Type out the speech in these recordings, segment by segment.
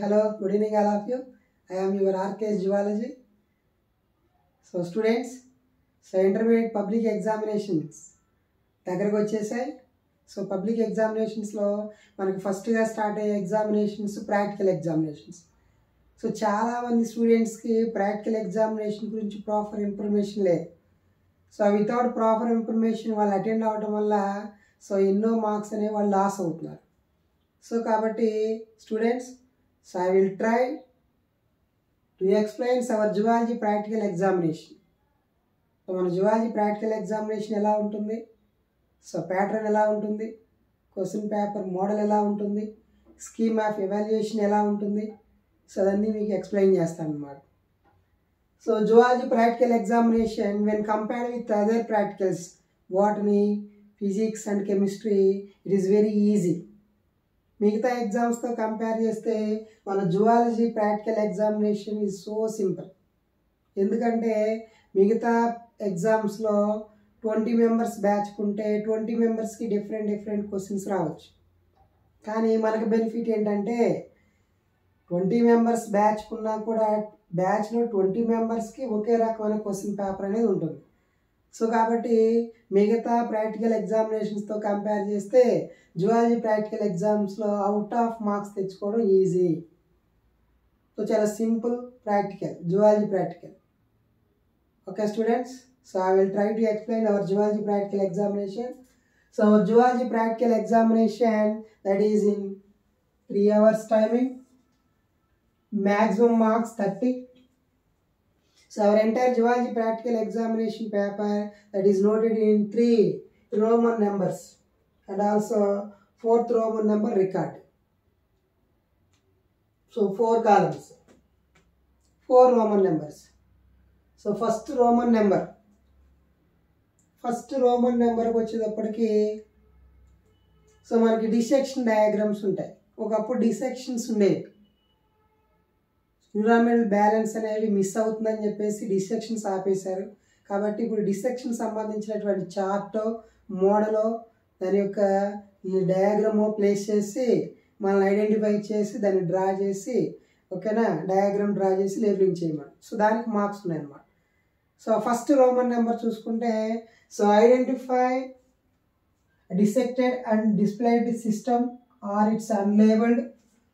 hello, good evening all of you. I am your RKS Zoology. So students, intermediate public examinations దగ్గరకు వచ్చేసాయి. So public ఎగ్జామినేషన్స్లో మనకి ఫస్ట్గా start అయ్యే examinations practical examinations. So చాలామంది స్టూడెంట్స్కి practical examination గురించి proper information లేదు. సో వితౌట్ ప్రాపర్ ఇన్ఫర్మేషన్ వాళ్ళు అటెండ్ అవ్వడం వల్ల సో ఎన్నో మార్క్స్ అనేవి వాళ్ళు లాస్ అవుతున్నారు. సో కాబట్టి students, so I will try to explain our zoology practical examination. So మన జువాలజీ ప్రాక్టికల్ ఎగ్జామినేషన్ ఎలా ఉంటుంది, సో ప్యాటర్న్ ఎలా ఉంటుంది, క్వశ్చన్ పేపర్ మోడల్ ఎలా ఉంటుంది, స్కీమ్ ఆఫ్ ఎవాల్యుయేషన్ ఎలా ఉంటుంది, సో అదన్నీ మీకు ఎక్స్ప్లెయిన్ చేస్తాను అన్నమాట. So zoology practical examination when compared with other practicals botany, physics and chemistry it is very easy. మిగతా ఎగ్జామ్స్తో కంపేర్ చేస్తే మన zoology practical examination is so simple. ఎందుకంటే మిగతా ఎగ్జామ్స్లో 20 మెంబర్స్ బ్యాచ్ ఉంటే 20 మెంబర్స్కి డిఫరెంట్ క్వశ్చన్స్ రావచ్చు. కానీ మనకు బెనిఫిట్ ఏంటంటే 20 మెంబర్స్ బ్యాచ్ ఉన్నా కూడా బ్యాచ్లో 20 మెంబర్స్కి ఒకే రకమైన క్వశ్చన్ పేపర్ అనేది ఉంటుంది. సో కాబట్టి మిగతా ప్రాక్టికల్ ఎగ్జామినేషన్స్తో కంపేర్ చేస్తే జువాలజీ ప్రాక్టికల్ ఎగ్జామ్స్లో అవుట్ ఆఫ్ మార్క్స్ తెచ్చుకోవడం ఈజీ. సో చాలా simple practical, zoology practical. Okay students, so I will try to explain our zoology practical examination. So our zoology practical examination, that is in 3 hours timing, maximum marks 30. So our entire zoology practical examination paper, that is noted in 3 Roman numbers and also 4th Roman number record. So 4 columns, 4 Roman numbers. So first Roman నెంబర్కి వచ్చేటప్పటికి so మనకి dissection diagrams ఉంటాయి. ఒకప్పుడు dissections ఉండేవి, environmental balance అనేవి miss అవుతుందని చెప్పేసి dissections ఆపేశారు. కాబట్టి ఇప్పుడు డిసెక్షన్ సంబంధించినటువంటి చార్టో మోడలో దాని యొక్క డయాగ్రామో ప్లేస్ చేసి మనల్ని ఐడెంటిఫై చేసి దాన్ని డ్రా చేసి, ఓకేనా, డయాగ్రామ్ డ్రా చేసి లేబులింగ్ చేయమని. సో దానికి మార్క్స్ ఉన్నాయన్నమాట. సో ఫస్ట్ రోమన్ నెంబర్ చూసుకుంటే, so identify dissected and displayed system or its unlabelled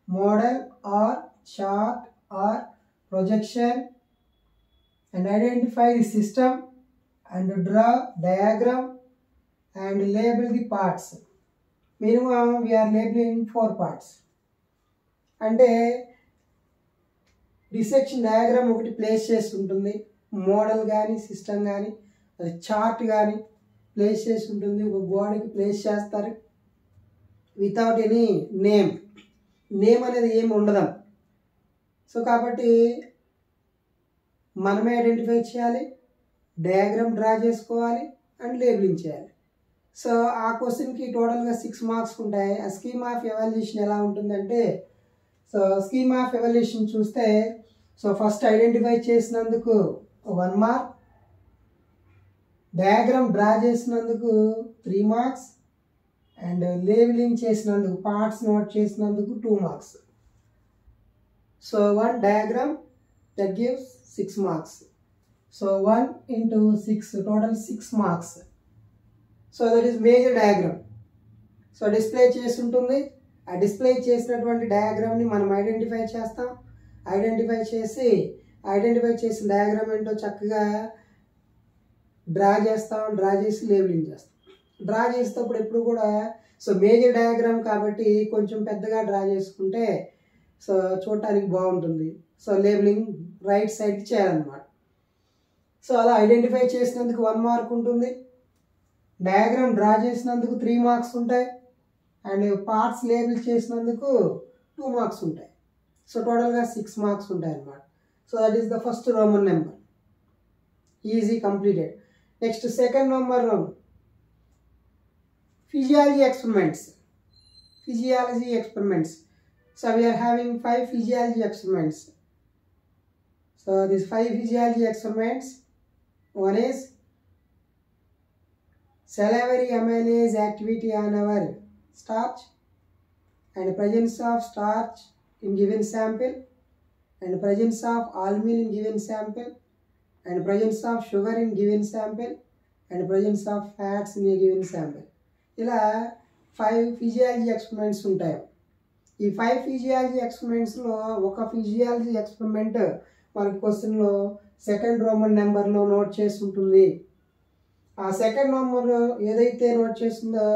model or chart or projection and identify the system and draw diagram and label the parts. Minimum we are labelling 4 parts. అంటే dissection diagram ఒకటి place చేసి ఉంటుంది, model కానీ system కానీ అది chart కానీ place చేసి ఉంటుంది, ఒక గోడకి ప్లేస్ చేస్తారు వితౌట్ ఎనీ నేమ్ అనేది ఏమి ఉండదు. సో కాబట్టి మనమే ఐడెంటిఫై చేయాలి, డయాగ్రామ్ డ్రా చేసుకోవాలి అండ్ లేబులింగ్ చేయాలి. సో ఆ క్వశ్చన్కి టోటల్గా 6 మార్క్స్ ఉంటాయి. ఆ స్కీమ్ ఆఫ్ ఎవాల్యుయేషన్ ఎలా ఉంటుందంటే, సో స్కీమ్ ఆఫ్ ఎవాల్యుయేషన్ చూస్తే, సో ఫస్ట్ ఐడెంటిఫై చేసినందుకు 1 మార్క్, డయాగ్రామ్ డ్రా చేసినందుకు 3 మార్క్స్ అండ్ లేబులింగ్ చేసినందుకు పార్ట్స్ నోట్ చేసినందుకు 2 marks. So 1 diagram that gives 6 marks. So 1 into 6 total 6 marks. So that is major diagram. So display చేసి ఉంటుంది. ఆ display చేసినటువంటి డయాగ్రామ్ని మనం ఐడెంటిఫై చేస్తాం. ఐడెంటిఫై చేసిన డయాగ్రామ్ ఏంటో చక్కగా డ్రా చేసి లేబులింగ్ చేస్తాం. డ్రా చేసేటప్పుడు ఎప్పుడు కూడా సో మేజర్ డయాగ్రామ్ కాబట్టి కొంచెం పెద్దగా డ్రా చేసుకుంటే సో చూడటానికి బాగుంటుంది. సో లేబులింగ్ రైట్ సైడ్కి చేయాలన్నమాట. సో అలా ఐడెంటిఫై చేసినందుకు 1 మార్క్ ఉంటుంది, డయాగ్రామ్ డ్రా చేసినందుకు 3 మార్క్స్ ఉంటాయి అండ్ పార్ట్స్ లేబుల్ చేసినందుకు 2 మార్క్స్ ఉంటాయి. సో టోటల్గా 6 మార్క్స్ ఉంటాయి అన్నమాట. So that is the first Roman number, easy completed. Next second number physiology experiments. So we are having 5 physiology experiments. So these 5 physiology experiments, one is salivary amylase activity on our starch and presence of starch in given sample, and presence of albumin in given sample, and presence of sugar in given sample, and presence of fats in a given sample. ఇలా 5 physiology experiments ఉంటాయి. ఈ 5 physiology ఎక్స్పెరిమెంట్స్లో ఒక physiology experiment మనకి క్వశ్చన్లో second Roman నెంబర్లో note చేసి ఉంటుంది. ఆ సెకండ్ నెంబర్ ఏదైతే నోట్ చేస్తుందో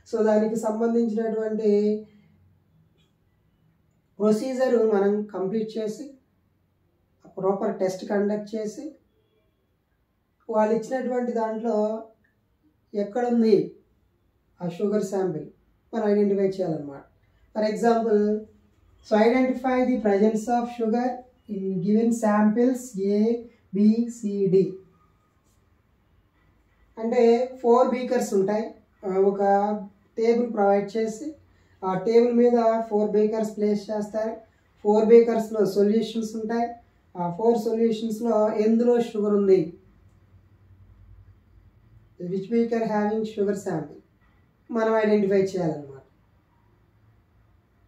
సో దానికి సంబంధించినటువంటి ప్రొసీజర్ మనం కంప్లీట్ చేసి ప్రాపర్ టెస్ట్ కండక్ట్ చేసి వాళ్ళు ఇచ్చినటువంటి దాంట్లో ఎక్కడుంది ఆ షుగర్ శాంపిల్ మనం ఐడెంటిఫై చేయాలన్నమాట. For example, so identify the presence of sugar in given samples ABCD. అంటే 4 బీకర్స్ ఉంటాయి. ఒక టేబుల్ ప్రొవైడ్ చేసి ఆ టేబుల్ మీద 4 బీకర్స్ ప్లేస్ చేస్తారు. 4 బీకర్స్లో సొల్యూషన్స్ ఉంటాయి. ఆ 4 సొల్యూషన్స్లో ఎందులో షుగర్ ఉంది, which beaker having sugar sample మనం ఐడెంటిఫై చేయాలన్నమాట.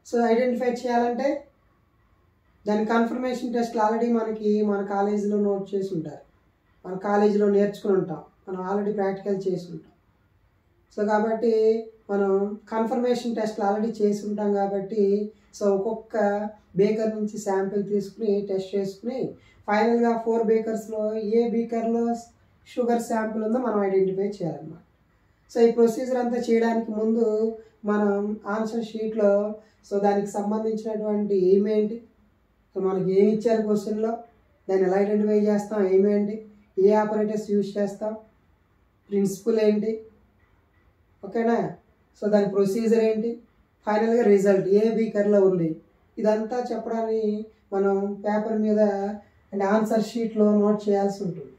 సో ఐడెంటిఫై చేయాలంటే దాని కన్ఫర్మేషన్ టెస్ట్లు ఆల్రెడీ మన కాలేజీలో నోట్ చేసి ఉంటారు, మన కాలేజీలో నేర్చుకుని ఉంటాం, మనం ఆల్రెడీ ప్రాక్టికల్ చేసి ఉంటాం. సో కాబట్టి మనం కన్ఫర్మేషన్ టెస్ట్లు ఆల్రెడీ చేసి ఉంటాం కాబట్టి సో ఒక్కొక్క బేకర్ నుంచి శాంపిల్ తీసుకుని టెస్ట్ చేసుకుని ఫైనల్గా 4 బేకర్స్లో ఏ బీకర్లో షుగర్ శాంపిల్ ఉందో మనం ఐడెంటిఫై చేయాలన్నమాట. సో ఈ ప్రొసీజర్ అంతా చేయడానికి ముందు మనం ఆన్సర్ షీట్లో సో దానికి సంబంధించినటువంటి ఏమేంటి, సో మనకి ఏమి ఇచ్చారు క్వశ్చన్లో, దాన్ని ఎలా ఐడెంటిఫై చేస్తాం, ఏమేంటి, ఏ ఆపరేటర్స్ యూజ్ చేస్తాం, ప్రిన్సిపల్ ఏంటి, ఓకేనా, సో దాని ప్రొసీజర్ ఏంటి, ఫైనల్గా రిజల్ట్ ఏ బీకర్లో ఉంది, ఇదంతా చెప్పడానికి మనం పేపర్ మీద అంటే ఆన్సర్ షీట్లో నోట్ చేయాల్సి ఉంటుంది.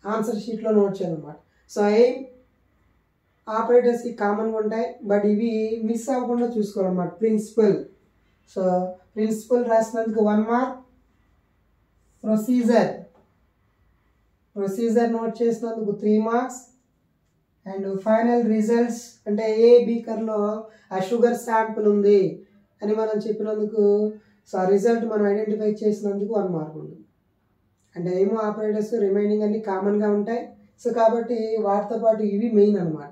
ఆన్సర్ షీట్లో నోట్ చేయాలన్నమాట. సో ఆపరేటర్స్ కామన్గా ఉంటాయి, బట్ ఇవి మిస్ అవ్వకుండా చూసుకోవాలన్నమాట. ప్రిన్సిపల్, సో ప్రిన్సిపల్ రాసినందుకు 1 మార్క్, ప్రొసీజర్ నోట్ చేసినందుకు 3 మార్క్స్, అండ్ ఫైనల్ రిజల్ట్స్ అంటే ఏ బీకర్లో ఆ షుగర్ శాంపుల్ ఉంది అని మనం చెప్పినందుకు సో ఆ రిజల్ట్ మనం ఐడెంటిఫై చేసినందుకు 1 మార్క్ ఉంటుంది. అంటే ఏమో ఆపరేటర్స్ రిమైనింగ్ అన్ని కామన్గా ఉంటాయి. సో కాబట్టి వాటితో పాటు ఇవి మెయిన్ అనమాట.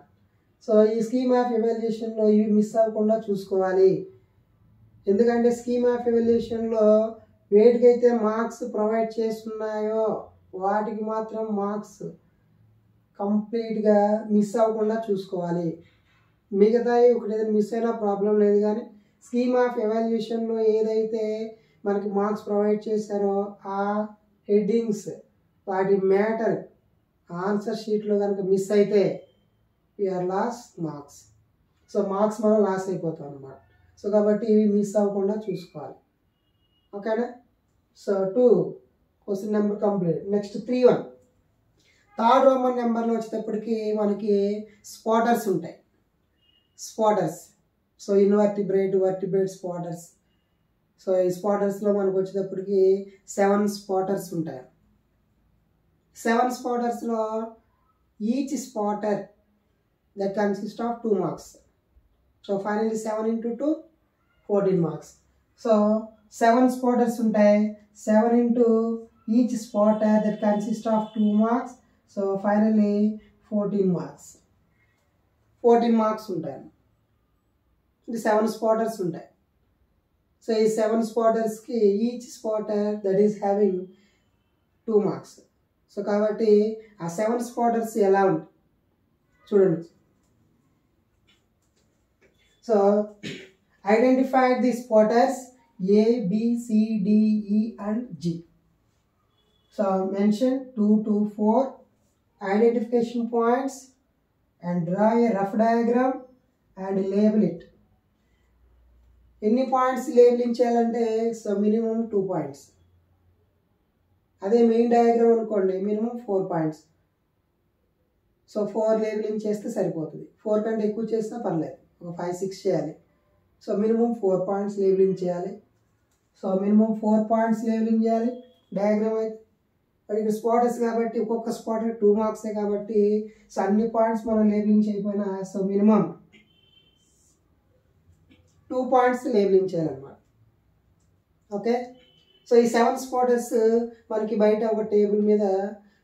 సో ఈ స్కీమ్ ఆఫ్ ఎవాల్యుయేషన్లో ఇవి మిస్ అవ్వకుండా చూసుకోవాలి. ఎందుకంటే స్కీమ్ ఆఫ్ ఎవాల్యుయేషన్లో వేటికైతే మార్క్స్ ప్రొవైడ్ చేస్తున్నాయో వాటికి మాత్రం మార్క్స్ కంప్లీట్గా మిస్ అవ్వకుండా చూసుకోవాలి. మిగతాయి ఒకటి మిస్ అయినా ప్రాబ్లం లేదు, కానీ స్కీమ్ ఆఫ్ ఎవాల్యుయేషన్లో ఏదైతే మనకి మార్క్స్ ప్రొవైడ్ చేశారో ఆ హెడ్డింగ్స్ వాటి మ్యాటర్ ఆన్సర్ షీట్లో కనుక మిస్ అయితే we are loss marks. So marks మనం లాస్ అయిపోతాం అన్నమాట. సో కాబట్టి ఇవి మిస్ అవ్వకుండా చూసుకోవాలి, ఓకేనా. So 2 question number complete. Next 3-1 third Roman నెంబర్లో వచ్చేటప్పటికి మనకి స్పాటర్స్ ఉంటాయి. Spotters, so invertebrate, vertebrate spotters. So ఈ స్పాటర్స్లో మనకు వచ్చేటప్పటికి 7 స్పాటర్స్ ఉంటాయి. 7 స్పాటర్స్లో each spotter that consists of 2 marks. So finally 7 into 2 14 marks. So 7 spotters ఉంటాయి. 7 into each spotter that consists of 2 marks. So finally 14 marks. 14 marks ఉంటాయి. ఇది 7 spotters ఉంటాయి. సో ఈ 7 spottersకి each spotter that is having 2 marks. So కాబట్టి ఆ 7 spotters ఎలా ఉంటాయి చూడండి. So identify the spotters A, B, C, D, E and G. So mention 2 to 4 identification points and draw a rough diagram and label it. ఎన్ని points labelling చేయాలంటే so minimum 2 points. అదే main diagram అనుకోండి minimum 4 points. So 4 labelling చేస్తే సరిపోతుంది. 4 కంటే ఎక్కువ చేసినా పర్లేదు, ఒక 5-6 చేయాలి. సో మినిమం 4 పాయింట్స్ లేబులింగ్ చేయాలి. సో మినిమం 4 పాయింట్స్ లేబులింగ్ చేయాలి డయాగ్రామ్ అయితే. మరి ఇక్కడ స్పాటర్స్ కాబట్టి ఒక్కొక్క స్పాటర్ 2 మార్క్సే కాబట్టి సో అన్ని పాయింట్స్ మనం లేబులింగ్ చేయకపోయినా సో మినిమం 2 పాయింట్స్ లేబులింగ్ చేయాలన్నమాట. ఓకే. సో ఈ 7 స్పాటర్స్ మనకి బయట ఒక టేబుల్ మీద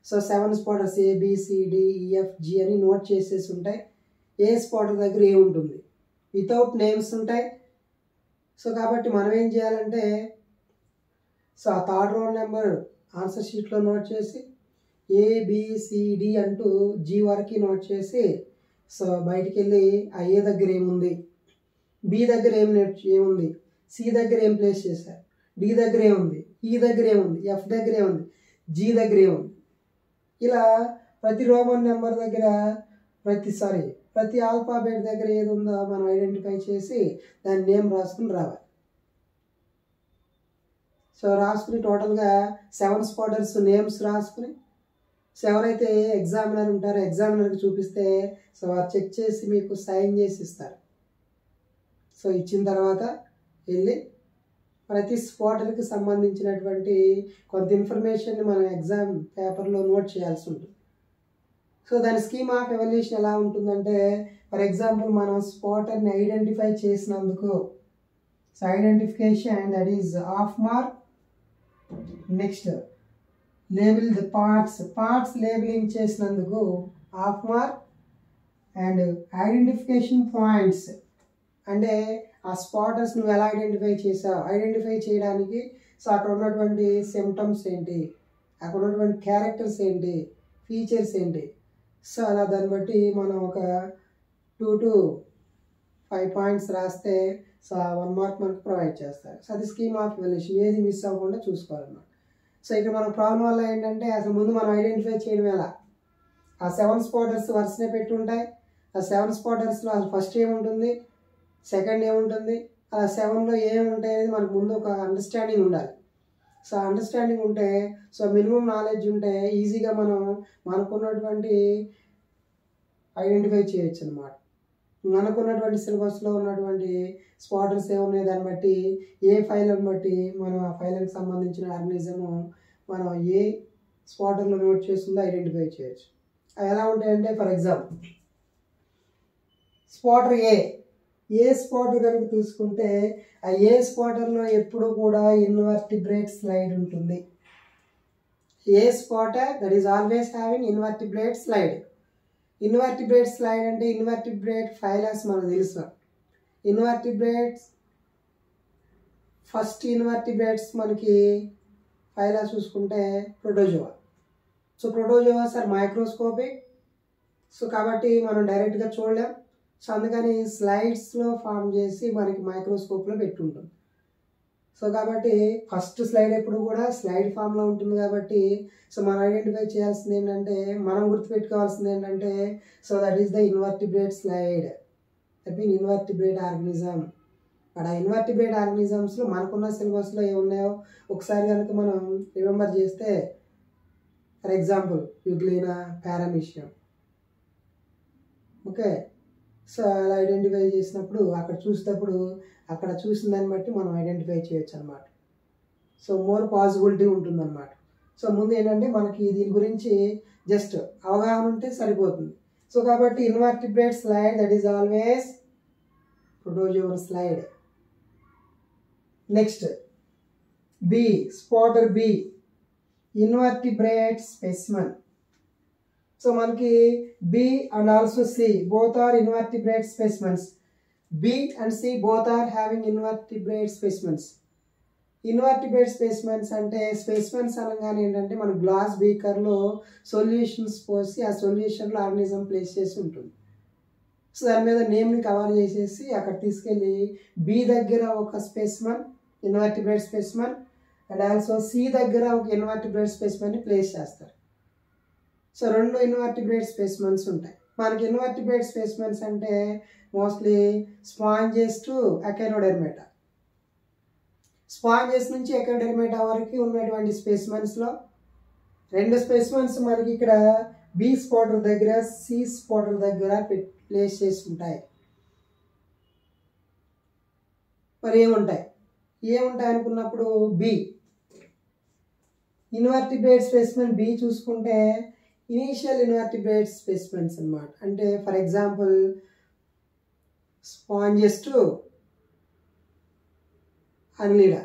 సో 7 స్పాటర్స్ ABCDEFG అని నోట్ చేసేసి ఉంటాయి. ఏ స్పాటర్ దగ్గర ఏ ఉంటుంది, వితౌట్ నేమ్స్ ఉంటాయి. సో కాబట్టి మనం ఏం చేయాలంటే సో ఆ థర్డ్ రోల్ నెంబర్ ఆన్సర్ షీట్లో నోట్ చేసి ABCD అంటూ G వరకు నోట్ చేసి సో బయటికి వెళ్ళి ఆ ఏ దగ్గర ఏముంది, B దగ్గర ఏముంది, C దగ్గర ఏం ప్లేస్ చేశారు, D దగ్గర ఏముంది, E దగ్గర ఏముంది, F దగ్గర ఏముంది, G దగ్గర ఏముంది, ఇలా ప్రతి రోమన్ నెంబర్ దగ్గర ప్రతి ఆల్ఫాబెట్ దగ్గర ఏది ఉందో మనం ఐడెంటిఫై చేసి దాని నేమ్ రాసుకుని రావాలి. సో రాసుకుని టోటల్గా 7 స్పాటర్స్ నేమ్స్ రాసుకుని సో ఎవరైతే ఎగ్జామినర్ ఉంటారో ఎగ్జామినర్కి చూపిస్తే సో వారు చెక్ చేసి మీకు సైన్ చేసి ఇస్తారు. సో ఇచ్చిన తర్వాత వెళ్ళి ప్రతి స్పాటర్కి సంబంధించినటువంటి కొంత ఇన్ఫర్మేషన్ మనం ఎగ్జామ్ పేపర్లో నోట్ చేయాల్సి ఉంటుంది. సో దాని స్కీమ్ ఆఫ్ ఎవల్యూషన్ ఎలా ఉంటుందంటే ఫర్ ఎగ్జాంపుల్ మనం స్పాటర్ని ఐడెంటిఫై చేసినందుకు so identification that is half mark. Next label the parts labelling చేసినందుకు half mark. And identification points అంటే ఆ స్పాటర్స్ నువ్వు ఎలా ఐడెంటిఫై చేసావు, ఐడెంటిఫై చేయడానికి సో అక్కడ ఉన్నటువంటి సిమ్టమ్స్ ఏంటి, అక్కడ ఉన్నటువంటి క్యారెక్టర్స్ ఏంటి, ఫీచర్స్ ఏంటి, సో అలా దాన్ని బట్టి మనం ఒక 2 to 5 పాయింట్స్ రాస్తే సో 1 మార్క్ మనకు ప్రొవైడ్ చేస్తారు. సో అది స్కీమ్ ఆఫ్ ఎవల్యూషన్, ఏది మిస్ అవ్వకుండా చూసుకోవాలన్నమాట. సో ఇక్కడ మన ప్రాబ్లం వల్ల ఏంటంటే అసలు ముందు మనం ఐడెంటిఫై చేయడం ఎలా, ఆ 7 స్పాటర్స్ వరుసనే పెట్టి ఉంటాయి. ఆ 7 స్పాటర్స్లో అసలు ఫస్ట్ ఏముంటుంది, సెకండ్ ఏముంటుంది, ఆ 7లో ఏముంటాయి అనేది మనకు ముందు ఒక అండర్స్టాండింగ్ ఉండాలి. సో అండర్స్టాండింగ్ ఉంటే సో మినిమం నాలెడ్జ్ ఉంటే ఈజీగా మనం మనకున్నటువంటి ఐడెంటిఫై చేయొచ్చు అనమాట. మనకున్నటువంటి సిలబస్లో ఉన్నటువంటి స్పాటర్స్ ఏమున్నాయి దాన్ని బట్టి ఏ ఫైల్ని బట్టి మనం ఆ ఫైల్కి సంబంధించిన ఆర్గనిజము మనం ఏ స్పాటర్లో నోట్ చేస్తుందో ఐడెంటిఫై చేయొచ్చు. అవి ఎలా ఉంటాయంటే for example spotter A spotter కనుక తీసుకుంటే ఆ ఏ స్పాటర్లో ఎప్పుడు కూడా ఇన్వర్టిబ్రేట్ స్లైడ్ ఉంటుంది. A spotter that is always having invertebrate slide. Invertebrate slide అంటే ఇన్వర్టిబ్రేట్ ఫైలస్ మనకు తెలుసు. ఇన్వర్టిబ్రేట్స్ ఫస్ట్ ఇన్వర్టిబ్రేట్స్ మనకి ఫైలా చూసుకుంటే protozoa. So protozoas are microscopic. So కాబట్టి మనం డైరెక్ట్గా చూడలేం. సో అందుకని స్లైడ్స్లో ఫామ్ చేసి మనకి మైక్రోస్కోప్లో పెట్టుంటాం. సో కాబట్టి ఫస్ట్ స్లైడ్ ఎప్పుడు కూడా స్లైడ్ ఫామ్లో ఉంటుంది. కాబట్టి సో మనం ఐడెంటిఫై చేయాల్సింది ఏంటంటే మనం గుర్తుపెట్టుకోవాల్సింది ఏంటంటే so that is the invertebrate slide, that mean invertebrate organism. But ఆ ఇన్వర్టిబ్రేట్ ఆర్గనిజమ్స్లో మనకున్న సిలబస్లో ఏమున్నాయో ఒకసారి కనుక మనం రిమెంబర్ చేస్తే for example euglena, paramecium. Okay. So అలా ఐడెంటిఫై చేసినప్పుడు అక్కడ చూసేటప్పుడు అక్కడ చూసిన దాన్ని బట్టి మనం ఐడెంటిఫై చేయొచ్చు అనమాట. సో మోర్ పాసిబిలిటీ ఉంటుందన్నమాట. సో ముందు ఏంటంటే మనకి దీని గురించి జస్ట్ అవగాహన ఉంటే సరిపోతుంది. సో కాబట్టి invertebrate slide that is always protozoa slide. Next spotter B invertebrate specimen. So మనకి B and also C both are invertebrate specimens. B and C both are having invertebrate specimens. Invertebrate specimens అంటే specimens అనగానే ఏంటంటే మన glass బీకర్లో solutions పోసి ఆ సొల్యూషన్లో organism place చేసి ఉంటుంది. So దాని మీద నేమ్ని కవర్ చేసేసి అక్కడ తీసుకెళ్ళి B దగ్గర ఒక specimen invertebrate specimen and also C దగ్గర ఒక ఇన్వర్టిబ్రేట్ స్పెసిమన్ని ప్లేస్ చేస్తారు. సో 2 ఇన్వర్టిబ్రేట్ స్పెసిమన్స్ ఉంటాయి. మనకి ఇన్వర్టిబ్రేట్ స్పెసిమన్స్ అంటే మోస్ట్లీ స్పాంజెస్ టు ఎకైనోడెర్మేటా. స్పాంజెస్ నుంచి ఎకైనోడెర్మేటా వరకు ఉన్నటువంటి స్పెసిమన్స్లో 2 స్పెసిమన్స్ మనకి ఇక్కడ B స్పాటర్ దగ్గర C స్పాటర్ దగ్గర ప్లేస్ చేసి ఉంటాయి. మరి ఏముంటాయి అనుకున్నప్పుడు B ఇన్వర్టిబ్రేట్ స్పెసిమన్ B చూసుకుంటే ఇనీషియల్ ఇన్వర్టిబ్రేట్ స్పెసిమన్స్ అన్నమాట. అంటే for example sponges to annelida.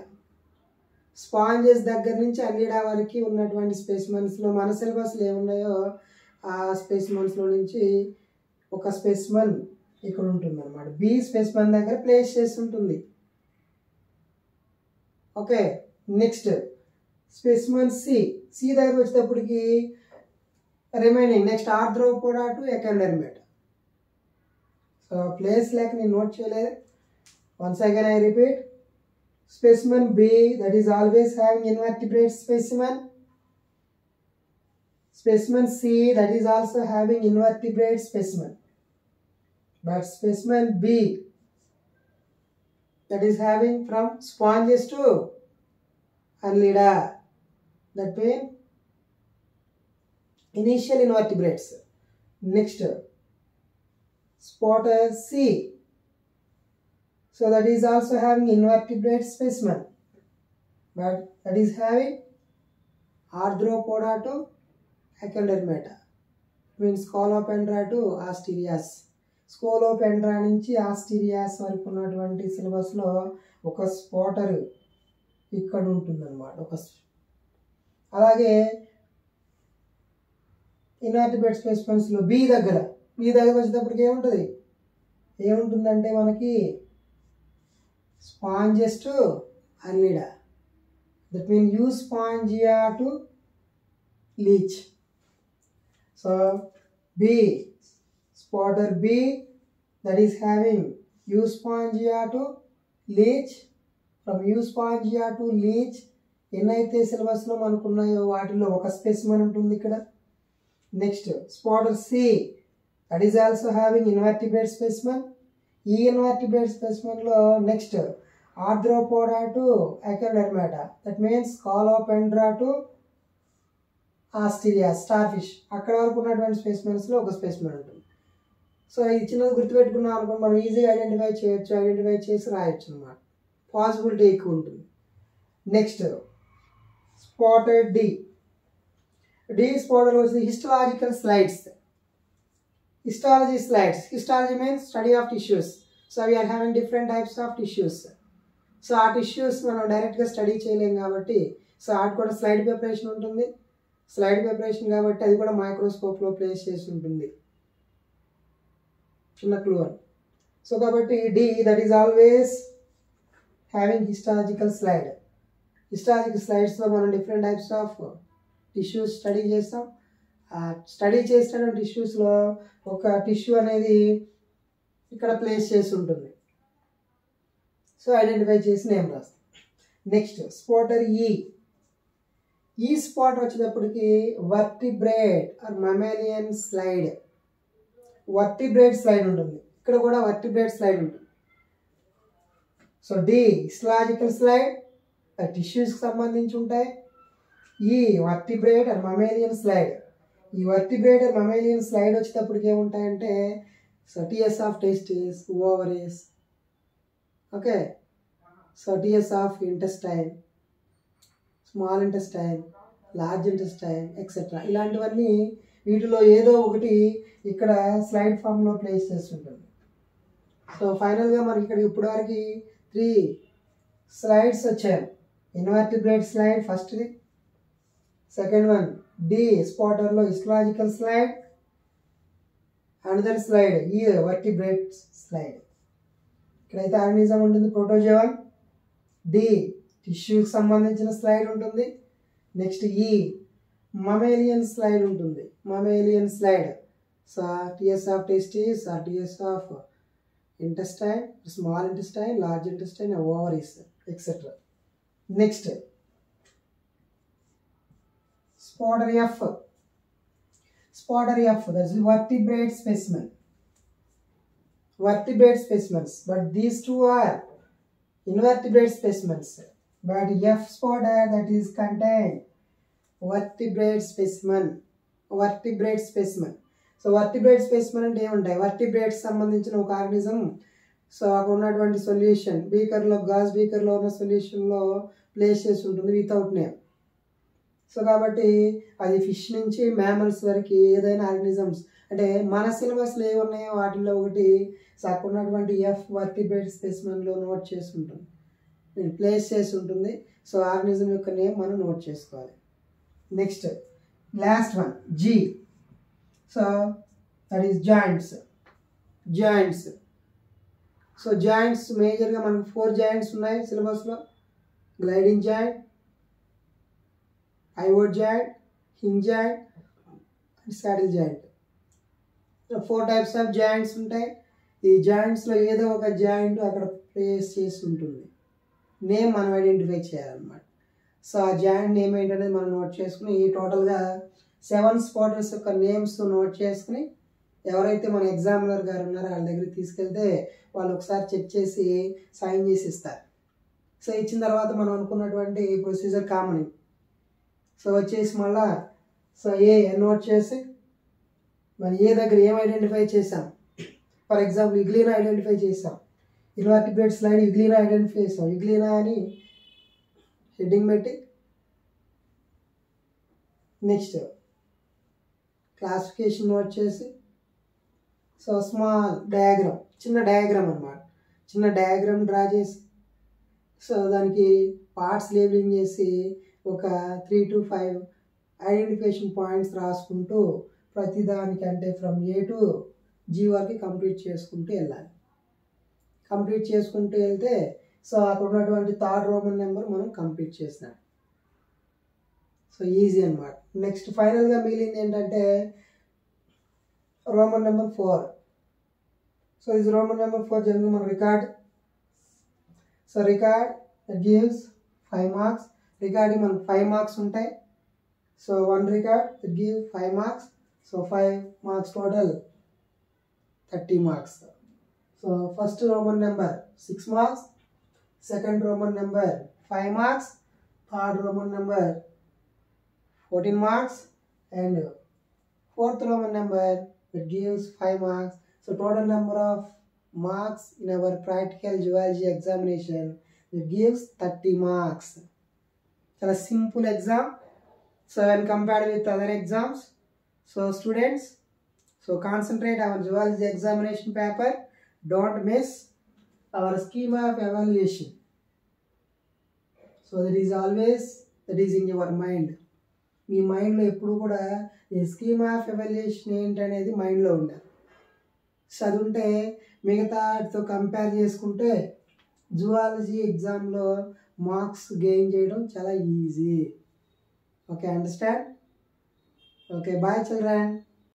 Sponges దగ్గర నుంచి అన్నిడా వరకు ఉన్నటువంటి స్పెసిమన్స్లో మన సిలబస్లో ఏమున్నాయో ఆ స్పెసిమన్స్లో నుంచి ఒక స్పెసిమన్ ఇక్కడ ఉంటుంది అనమాట. బి స్పెసిమన్ దగ్గర ప్లేస్ చేసి ఉంటుంది. ఓకే, నెక్స్ట్ స్పెసిమన్ సి దగ్గర వచ్చేటప్పటికి remaining next arthropoda to echinodermata. So place లేక నేను నోట్ చేయలేదు. Once again I repeat, specimen B, that is always having invertebrate specimen. Specimen C, that is also having invertebrate specimen. But specimen B, that is having from sponges to Annelida, that means initial invertebrates. Next, spotter C, so that is also having invertebrate specimen, but that is having Arthropoda to Echinodermata, means Scolopendra to Asterias. Scolopendra నుంచి Asterias వరకు ఉన్నటువంటి సిలబస్లో ఒక spotter ఇక్కడ ఉంటుందన్నమాట. అలాగే invertebrate స్పెసిమెన్స్లో B దగ్గర వచ్చేటప్పటికి ఏముంటుందంటే మనకి sponges to Annelida, that means Euspongia to leech. So B, spotter B, that is having Euspongia to leech. From Euspongia to leech ఎన్నైతే సిలబస్లో మనకు ఉన్నాయో వాటిలో ఒక స్పెసిమన్ ఉంటుంది ఇక్కడ. Next spotter C, that is also having invertebrate specimen. ఈ invertebrate స్పెసిమెన్లో next arthropoda to echinodermata, that means scolopendra to asterias, star fish. అక్కడ వరకు ఉన్నటువంటి స్పెసిమెన్స్లో ఒక స్పెసిమెన్ ఉంటుంది. సో ఇది చిన్నది గుర్తుపెట్టుకున్నాం అనుకో, మనం ఈజీగా ఐడెంటిఫై చేసి రాయొచ్చు అనమాట. పాసిబిలిటీ ఎక్కువ ఉంటుంది. నెక్స్ట్ స్పాటెడ్ డి స్పాటర్ వచ్చి histological slides. Histology slides. Histology means study of tissues. So we are having different types of tissues. So ఆ tissues మనం డైరెక్ట్గా స్టడీ చేయలేం కాబట్టి సో ఆట కూడా స్లైడ్ ప్రిపరేషన్ ఉంటుంది. స్లైడ్ ప్రిపరేషన్ కాబట్టి అది కూడా మైక్రోస్కోప్లో ప్లేస్ చేసి ఉంటుంది. చిన్న క్లూ అని. సో కాబట్టి D, that is always having histological slide. Histological స్లైడ్స్లో మనం different types of tissues study చేస్తాం. స్టడీ చేసిన టిష్యూస్లో ఒక టిష్యూ అనేది ఇక్కడ ప్లేస్ చేసి ఉంటుంది. సో ఐడెంటిఫై చేసి నేమ్ రాస్తాం. నెక్స్ట్ స్పాటర్ ఈ స్పాట్ వచ్చేటప్పటికి vertebrate or mammalian slide. Vertebrate slide ఉంటుంది. ఇక్కడ కూడా వర్టిబ్రేట్ స్లైడ్ ఉంటుంది. సో డి హిస్టలాజికల్ స్లైడ్, టిష్యూస్కి సంబంధించి ఉంటాయి. E vertebrate or mammalian slide. E vertebrate mammalian slide వచ్చేటప్పటికి ఏముంటాయంటే so TS of testis, ovaries, okay. So TS of intestine, small intestine, large intestine etcetera. ఇలాంటివన్నీ వీటిలో ఏదో ఒకటి ఇక్కడ స్లైడ్ ఫామ్లో ప్లేస్ చేస్తుంటుంది. సో ఫైనల్గా మనకి ఇక్కడ ఇప్పటివరకు 3 స్లైడ్స్ వచ్చాయి. ఇన్వర్టిబ్రేట్ స్లైడ్ ఫస్ట్ది, సెకండ్ వన్ డి స్పాటర్లో histological slide, another slide E vertebrate slide. ఇక్కడైతే ఆర్గానిజం ఉంటుంది, ప్రోటోజోవన్. డి టిష్యూకి సంబంధించిన స్లైడ్ ఉంటుంది. నెక్స్ట్ ఈ మమేలియన్ స్లైడ్ ఉంటుంది. Mammalian slide so TS of testis, TS of intestine, small intestine, large intestine, ovaries etcetera. Next spotter F. Spotter F, that's vertebrate specimen. Vertebrate specimens, but these two are invertebrate specimens. But F spotter, that is contained vertebrate specimen. Vertebrate specimen. So vertebrate specimen అంటే ఏముంటాయి? vertebrates సంబంధించిన ఒక organism. So అక్కడ ఉన్నటువంటి solution బీకర్లో, gauge బీకర్లో ఉన్న సొల్యూషన్లో place చేసి ఉంటుంది without name. So కాబట్టి అది ఫిష్ నుంచి మ్యామల్స్ వరకు ఏదైనా ఆర్గానిజమ్స్ అంటే మన సిలబస్లో ఏమున్నాయో వాటిల్లో ఒకటి సో అక్కడ ఉన్నటువంటి ఎఫ్ వర్టిబ్రేట్ స్పెసిమెన్లో నోట్ చేసుకుంటాం. ప్లేస్ చేసి ఉంటుంది. సో ఆర్గనిజం యొక్క నేమ్ మనం నోట్ చేసుకోవాలి. Next last one G. So that is joints. Joints. So joints మేజర్గా మనకు 4 జాయింట్స్ ఉన్నాయి సిలబస్లో. Gliding joint, pivot joint, hinge joint and saddle joint. 4 types of joints ఉంటాయి. ఈ జాయింట్స్లో ఏదో ఒక జాయింట్ అక్కడ ప్లేస్ చేసి ఉంటుంది. నేమ్ మనం ఐడెంటిఫై చేయాలన్నమాట. సో ఆ జాయింట్ నేమ్ ఏంటనేది మనం నోట్ చేసుకుని ఈ టోటల్గా 7 స్పాటర్స్ యొక్క నేమ్స్ నోట్ చేసుకుని ఎవరైతే మన ఎగ్జామినర్ గారు ఉన్నారో వాళ్ళ దగ్గరికి తీసుకెళ్తే వాళ్ళు ఒకసారి చెక్ చేసి సైన్ చేసి ఇస్తారు. సో ఇచ్చిన తర్వాత మనం అనుకున్నటువంటి ప్రొసీజర్ కామన్. సో వచ్చేసి మళ్ళా సో ఏ నోట్ చేసి మరి ఏ దగ్గర ఏం ఐడెంటిఫై చేసాం. ఫర్ ఎగ్జాంపుల్ ఇగ్లీనా ఐడెంటిఫై చేసాం. ఇన్వర్టిబ్రేట్ స్లైడ్ ఇగ్లీనా ఐడెంటిఫై చేసాం. ఇగ్లీనా అని హెడ్డింగ్ పెట్టి నెక్స్ట్ క్లాసిఫికేషన్ నోట్ చేసి సో స్మాల్ డయాగ్రామ్, చిన్న డయాగ్రామ్ అన్నమాట. చిన్న డయాగ్రామ్ డ్రా చేసి సో దానికి పార్ట్స్ లేబులింగ్ చేసి ఒక 3 to 5 ఐడెంటిఫికేషన్ పాయింట్స్ రాసుకుంటూ ప్రతిదానికి అంటే ఫ్రమ్ ఏ టు జీ వరకు కంప్లీట్ చేసుకుంటూ వెళ్ళాలి. కంప్లీట్ చేసుకుంటూ వెళ్తే సో అక్కడ ఉన్నటువంటి 3rd రోమన్ నెంబర్ మనం కంప్లీట్ చేసినాం. సో ఈజీ అన్నమాట. నెక్స్ట్ ఫైనల్గా మిగిలింది ఏంటంటే రోమన్ నెంబర్ 4. సో ఇది రోమన్ నెంబర్ 4 జనరల్ మన record. So record that gives 5 marks. Recording మనకు 5 మార్క్స్ ఉంటాయి. So 1 record that give 5 marks. So 5 marks total 30 marks. So first Roman number 6 marks, second Roman number 5 marks, third Roman number 14 marks and fourth Roman number that gives 5 marks. So total number of marks in our practical zoology examination that gives 30 marks. It's a simple exam. So when compared with other exams, so students, so concentrate on zoology examination paper. Don't miss our schema of evaluation. So that is always in your mind. మీ మైండ్లో ఎప్పుడు కూడా ఈ scheme of evaluation ఏంటనేది మైండ్లో ఉండాలి. చదువుంటే మిగతాతో compare చేసుకుంటే జువాలజీ ఎగ్జామ్లో మార్క్స్ గెయిన్ చేయడం చాలా easy. Okay, understand? Okay, bye children.